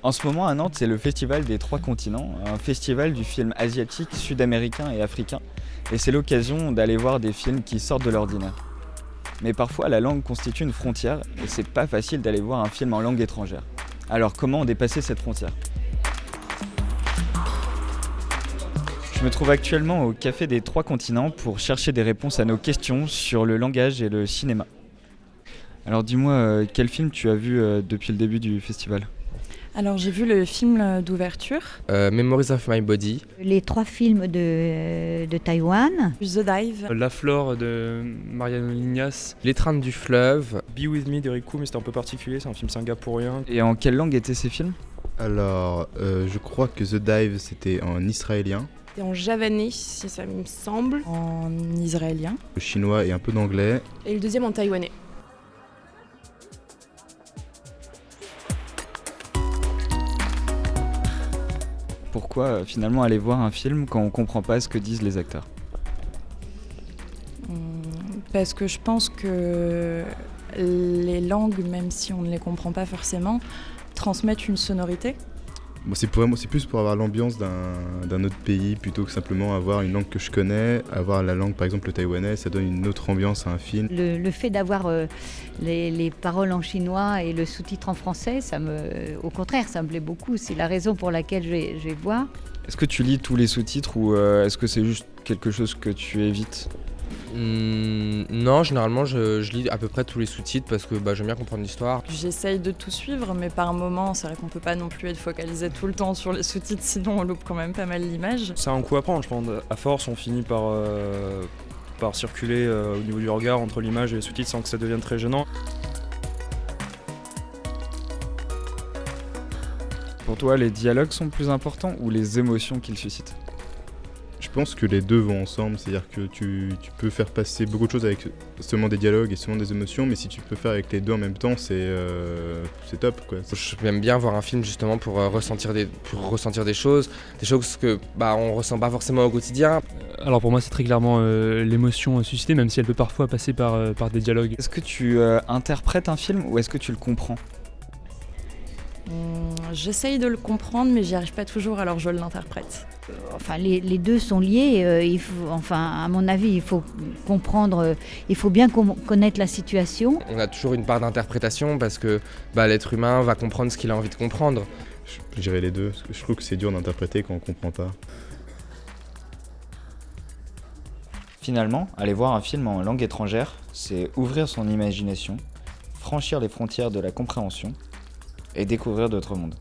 En ce moment à Nantes, c'est le festival des 3 continents, un festival du film asiatique, sud-américain et africain. Et c'est l'occasion d'aller voir des films qui sortent de l'ordinaire. Mais parfois la langue constitue une frontière et c'est pas facile d'aller voir un film en langue étrangère. Alors comment dépasser cette frontière ? Je me trouve actuellement au Café des 3 continents pour chercher des réponses à nos questions sur le langage et le cinéma. Alors dis-moi, quel film tu as vu depuis le début du festival ? Alors j'ai vu le film d'ouverture, Memories of My Body. Les 3 films de Taïwan. The Dive, La Flore de Mariano Lignas, L'étreinte du fleuve. Be With Me de Riku, mais c'était un peu particulier, c'est un film singapourien. Et en quelle langue étaient ces films ? Alors, je crois que The Dive, c'était en israélien, c'était en javanais, si ça me semble, en israélien, le chinois et un peu d'anglais. et le deuxième en taïwanais. Pourquoi finalement aller voir un film quand on comprend pas ce que disent les acteurs ? Parce que je pense que les langues, même si on ne les comprend pas forcément, transmettent une sonorité. Bon, c'est plus pour avoir l'ambiance d'un autre pays plutôt que simplement avoir une langue que je connais. Avoir la langue, par exemple le taïwanais, ça donne une autre ambiance à un film. Le fait d'avoir les paroles en chinois et le sous-titre en français, au contraire, ça me plaît beaucoup. C'est la raison pour laquelle je vais voir. Est-ce que tu lis tous les sous-titres ou est-ce que c'est juste quelque chose que tu évites ? Non, généralement je lis à peu près tous les sous-titres parce que j'aime bien comprendre l'histoire. J'essaye de tout suivre, mais par moments, c'est vrai qu'on peut pas non plus être focalisé tout le temps sur les sous-titres, sinon on loupe quand même pas mal l'image. C'est un coup à prendre, je pense. À force, on finit par circuler au niveau du regard entre l'image et les sous-titres sans que ça devienne très gênant. Pour toi, les dialogues sont plus importants ou les émotions qu'ils suscitent ? Je pense que les deux vont ensemble, c'est-à-dire que tu peux faire passer beaucoup de choses avec seulement des dialogues et seulement des émotions, mais si tu peux faire avec les deux en même temps, c'est top, quoi. J'aime bien voir un film justement pour ressentir des choses que on ressent pas forcément au quotidien. Alors pour moi c'est très clairement l'émotion suscitée, même si elle peut parfois passer par des dialogues. Est-ce que tu interprètes un film ou est-ce que tu le comprends ? J'essaye de le comprendre, mais j'y arrive pas toujours, alors je l'interprète. Enfin, les deux sont liés. À mon avis, il faut comprendre, il faut bien connaître la situation. On a toujours une part d'interprétation parce que l'être humain va comprendre ce qu'il a envie de comprendre. Je dirais les deux, parce que je trouve que c'est dur d'interpréter quand on comprend pas. Finalement, aller voir un film en langue étrangère, c'est ouvrir son imagination, franchir les frontières de la compréhension et découvrir d'autres mondes.